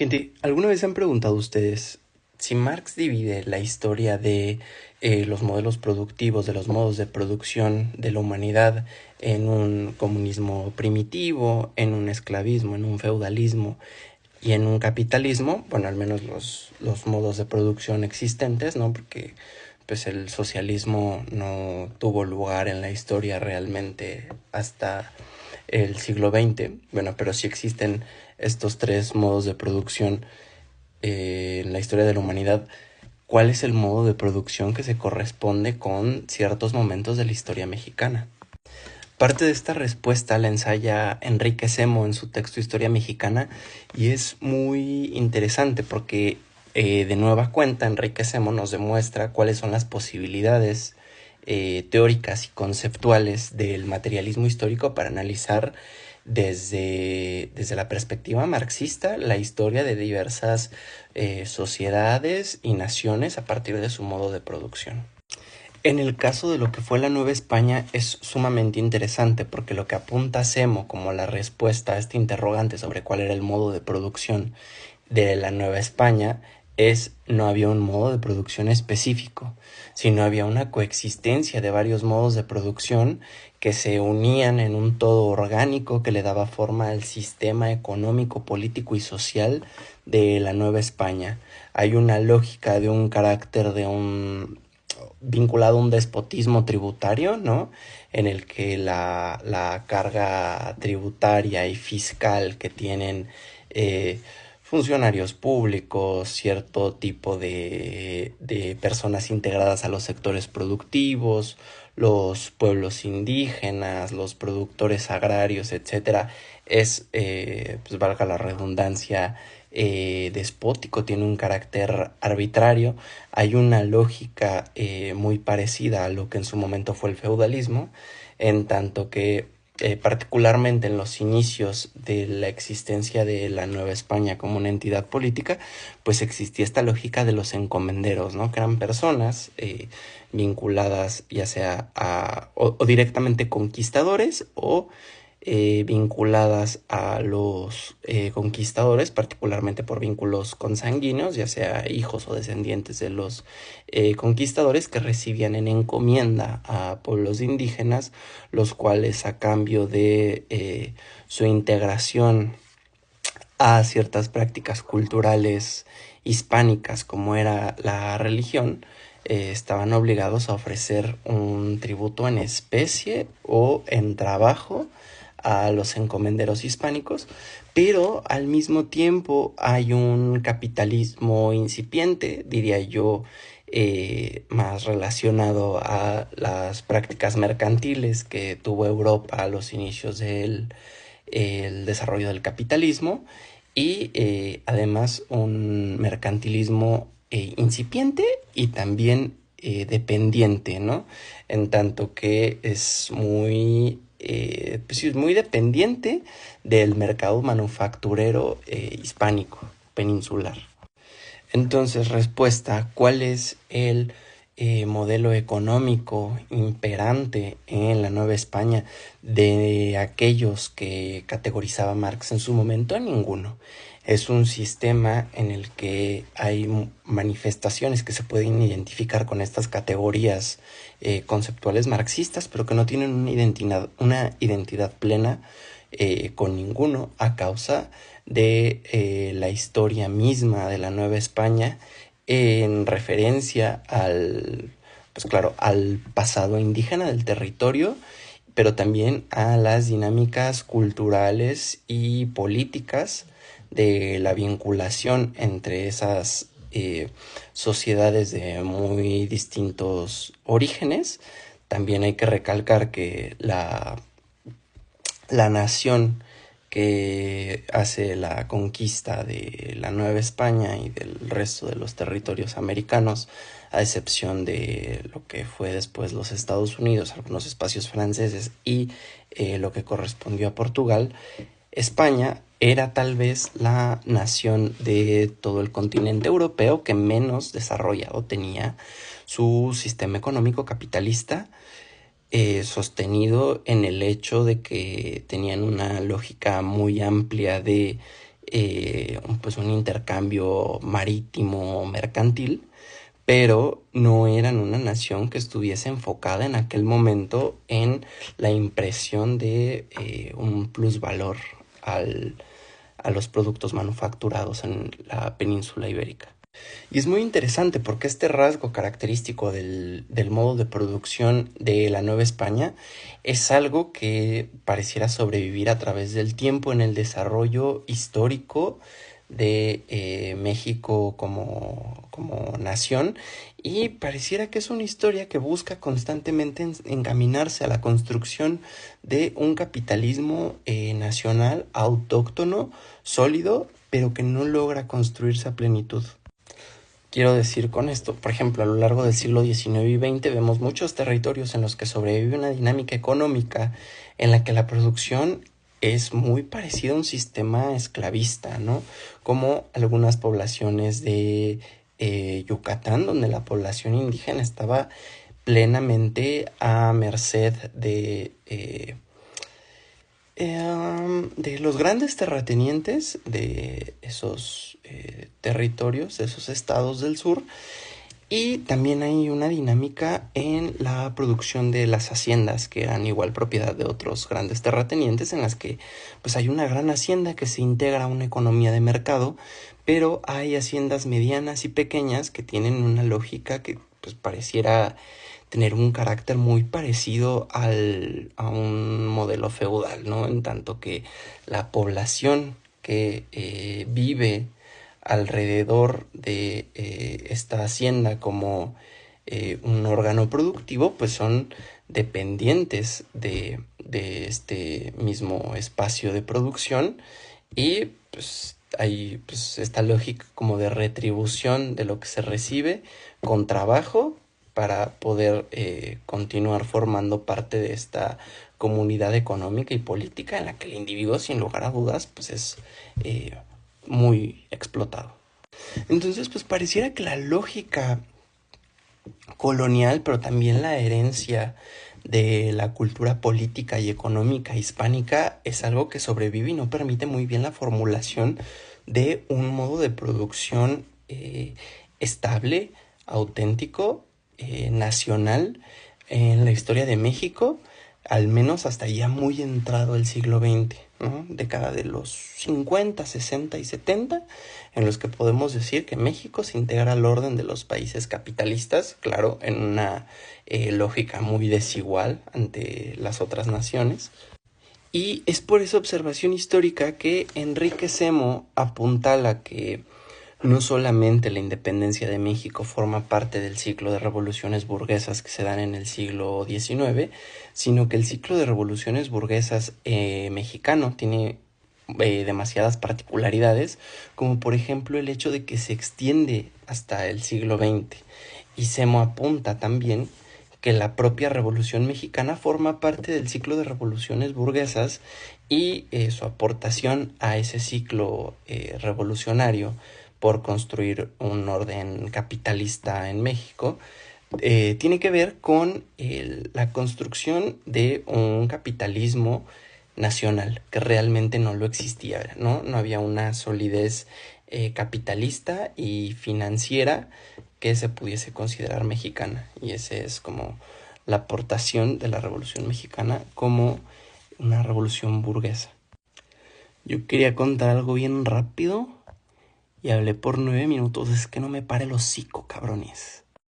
Gente, ¿alguna vez se han preguntado ustedes si Marx divide la historia de los modelos productivos, de los modos de producción de la humanidad en un comunismo primitivo, en un esclavismo, en un feudalismo y en un capitalismo? Bueno, al menos los modos de producción existentes, ¿no? Porque pues el socialismo no tuvo lugar en la historia realmente hasta el siglo XX. Bueno, pero sí existen estos tres modos de producción en la historia de la humanidad. ¿Cuál es el modo de producción que se corresponde con ciertos momentos de la historia mexicana? Parte de esta respuesta la ensaya Enrique Semo en su texto Historia Mexicana, y es muy interesante porque de nueva cuenta Enrique Semo nos demuestra cuáles son las posibilidades teóricas y conceptuales del materialismo histórico para analizar desde la perspectiva marxista la historia de diversas sociedades y naciones a partir de su modo de producción. En el caso de lo que fue la Nueva España es sumamente interesante porque lo que apunta Semo como la respuesta a este interrogante sobre cuál era el modo de producción de la Nueva España es: no había un modo de producción específico, sino había una coexistencia de varios modos de producción que se unían en un todo orgánico que le daba forma al sistema económico, político y social de la Nueva España. Hay una lógica de un carácter de un vinculado a un despotismo tributario, ¿no? En el que la carga tributaria y fiscal que tienen funcionarios públicos, cierto tipo de personas integradas a los sectores productivos, los pueblos indígenas, los productores agrarios, etcétera, es, pues valga la redundancia, despótico, tiene un carácter arbitrario. Hay una lógica muy parecida a lo que en su momento fue el feudalismo, en tanto que particularmente en los inicios de la existencia de la Nueva España como una entidad política, pues existía esta lógica de los encomenderos, ¿no? Que eran personas vinculadas ya sea o directamente conquistadores o vinculadas a los conquistadores, particularmente por vínculos consanguíneos, ya sea hijos o descendientes de los conquistadores, que recibían en encomienda a pueblos indígenas, los cuales a cambio de su integración a ciertas prácticas culturales hispánicas como era la religión, estaban obligados a ofrecer un tributo en especie o en trabajo a los encomenderos hispánicos, pero al mismo tiempo hay un capitalismo incipiente, diría yo, más relacionado a las prácticas mercantiles que tuvo Europa a los inicios del el desarrollo del capitalismo, y además un mercantilismo incipiente y también dependiente, ¿no? En tanto que es pues sí, es muy dependiente del mercado manufacturero hispánico, peninsular. Entonces, respuesta: ¿cuál es el modelo económico imperante en la Nueva España de aquellos que categorizaba Marx en su momento? Ninguno. Es un sistema en el que hay manifestaciones que se pueden identificar con estas categorías conceptuales marxistas, pero que no tienen una identidad plena con ninguno, a causa de la historia misma de la Nueva España en referencia pues claro, al pasado indígena del territorio, pero también a las dinámicas culturales y políticas de la vinculación entre esas sociedades de muy distintos orígenes. También hay que recalcar que la nación que hace la conquista de la Nueva España y del resto de los territorios americanos, a excepción de lo que fue después los Estados Unidos, algunos espacios franceses y lo que correspondió a Portugal, España era tal vez la nación de todo el continente europeo que menos desarrollado tenía su sistema económico capitalista, sostenido en el hecho de que tenían una lógica muy amplia de pues un intercambio marítimo mercantil, pero no eran una nación que estuviese enfocada en aquel momento en la impresión de un plusvalor a los productos manufacturados en la península ibérica. Y es muy interesante porque este rasgo característico del modo de producción de la Nueva España es algo que pareciera sobrevivir a través del tiempo en el desarrollo histórico de México como nación, y pareciera que es una historia que busca constantemente encaminarse a la construcción de un capitalismo nacional autóctono, sólido, pero que no logra construirse a plenitud. Quiero decir con esto, por ejemplo, a lo largo del siglo XIX y XX vemos muchos territorios en los que sobrevive una dinámica económica en la que la producción es muy parecida a un sistema esclavista, ¿no? Como algunas poblaciones de Yucatán, donde la población indígena estaba plenamente a merced de los grandes terratenientes de esos territorios, de esos estados del sur. Y también hay una dinámica en la producción de las haciendas, que eran igual propiedad de otros grandes terratenientes, en las que pues hay una gran hacienda que se integra a una economía de mercado, pero hay haciendas medianas y pequeñas que tienen una lógica que pues pareciera tener un carácter muy parecido a un modelo feudal, ¿no? En tanto que la población que vive alrededor de esta hacienda como un órgano productivo, pues son dependientes de este mismo espacio de producción, y pues hay pues esta lógica como de retribución de lo que se recibe con trabajo para poder continuar formando parte de esta comunidad económica y política en la que el individuo, sin lugar a dudas, pues es muy explotado. Entonces, pues pareciera que la lógica colonial, pero también la herencia de la cultura política y económica hispánica es algo que sobrevive y no permite muy bien la formulación de un modo de producción estable, auténtico, nacional en la historia de México, al menos hasta ya muy entrado el siglo XX, ¿no? Década de los 50, 60 y 70, en los que podemos decir que México se integra al orden de los países capitalistas, claro, en una lógica muy desigual ante las otras naciones. Y es por esa observación histórica que Enrique Semo apuntala que no solamente la independencia de México forma parte del ciclo de revoluciones burguesas que se dan en el siglo XIX, sino que el ciclo de revoluciones burguesas mexicano tiene demasiadas particularidades, como por ejemplo el hecho de que se extiende hasta el siglo XX. Y Semo apunta también que la propia Revolución Mexicana forma parte del ciclo de revoluciones burguesas, y su aportación a ese ciclo revolucionario por construir un orden capitalista en México tiene que ver con la construcción de un capitalismo nacional que realmente no lo existía, ¿no? No había una solidez capitalista y financiera que se pudiese considerar mexicana, y esa es como la aportación de la Revolución Mexicana como una revolución burguesa. Yo quería contar algo bien rápido y hablé por 9 minutos, es que no me pare el hocico, cabrones.